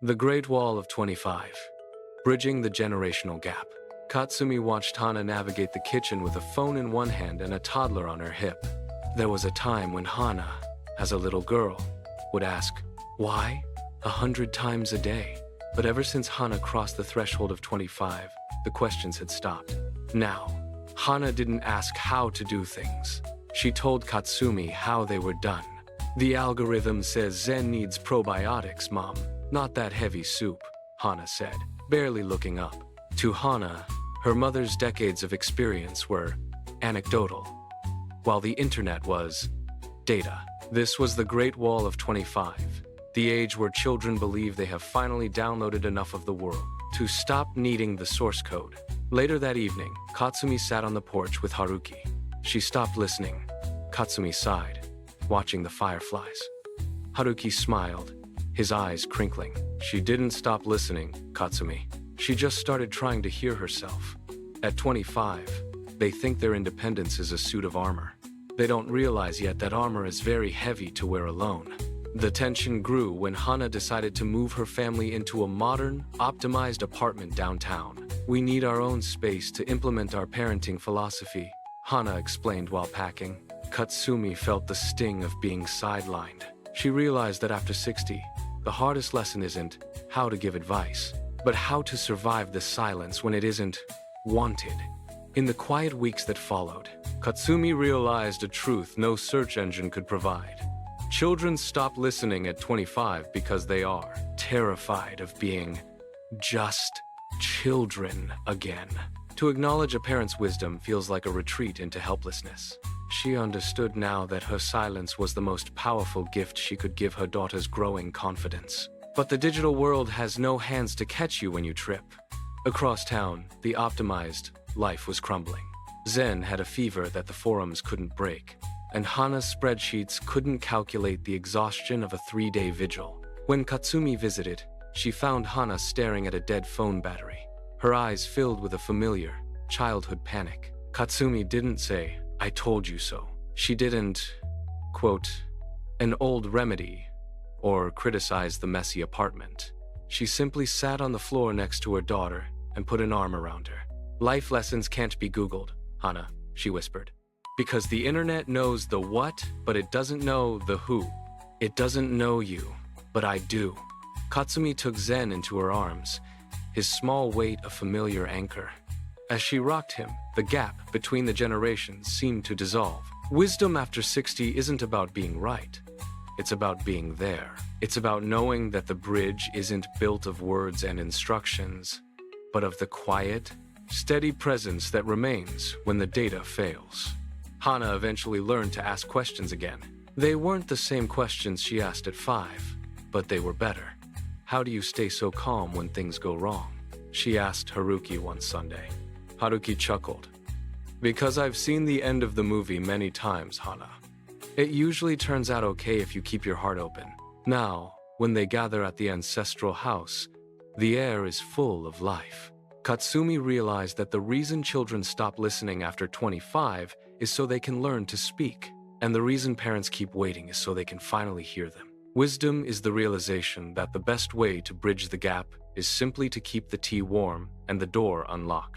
The Great Wall of 25. Bridging the generational gap. Katsumi watched Hana navigate the kitchen with a phone in one hand and a toddler on her hip. There was a time when Hana, as a little girl, would ask, "Why?" 100 times a day. But ever since Hana crossed the threshold of 25, the questions had stopped. Now, Hana didn't ask how to do things. She told Katsumi how they were done. "The algorithm says Zen needs probiotics, Mom. Not that heavy soup," Hana said, barely looking up. To Hana, her mother's decades of experience were anecdotal, while the internet was data. This was the Great Wall of 25, the age where children believe they have finally downloaded enough of the world to stop needing the source code. Later that evening, Katsumi sat on the porch with Haruki. She stopped listening. Katsumi sighed, watching the fireflies. Haruki smiled, his eyes crinkling. "She didn't stop listening, Katsumi. She just started trying to hear herself." At 25, they think their independence is a suit of armor. They don't realize yet that armor is very heavy to wear alone. The tension grew when Hana decided to move her family into a modern, optimized apartment downtown. "We need our own space to implement our parenting philosophy," Hana explained while packing. Katsumi felt the sting of being sidelined. She realized that after 60, the hardest lesson isn't how to give advice, but how to survive the silence when it isn't wanted. In the quiet weeks that followed, Katsumi realized a truth no search engine could provide. Children stop listening at 25 because they are terrified of being just children again. To acknowledge a parent's wisdom feels like a retreat into helplessness. She understood now that her silence was the most powerful gift she could give her daughter's growing confidence. But the digital world has no hands to catch you when you trip. Across town, the optimized life was crumbling. Zen had a fever that the forums couldn't break, and Hana's spreadsheets couldn't calculate the exhaustion of a 3-day vigil. When Katsumi visited, she found Hana staring at a dead phone battery, her eyes filled with a familiar, childhood panic. Katsumi didn't say, "I told you so." She didn't, quote, an old remedy, or criticize the messy apartment. She simply sat on the floor next to her daughter and put an arm around her. "Life lessons can't be Googled, Hana," she whispered. "Because the internet knows the what, but it doesn't know the who. It doesn't know you, but I do." Katsumi took Zen into her arms, his small weight a familiar anchor. As she rocked him, the gap between the generations seemed to dissolve. Wisdom after 60 isn't about being right. It's about being there. It's about knowing that the bridge isn't built of words and instructions, but of the quiet, steady presence that remains when the data fails. Hana eventually learned to ask questions again. They weren't the same questions she asked at 5, but they were better. "How do you stay so calm when things go wrong?" she asked Haruki one Sunday. Haruki chuckled. "Because I've seen the end of the movie many times, Hana. It usually turns out okay if you keep your heart open." Now, when they gather at the ancestral house, the air is full of life. Katsumi realized that the reason children stop listening after 25 is so they can learn to speak, and the reason parents keep waiting is so they can finally hear them. Wisdom is the realization that the best way to bridge the gap is simply to keep the tea warm and the door unlocked.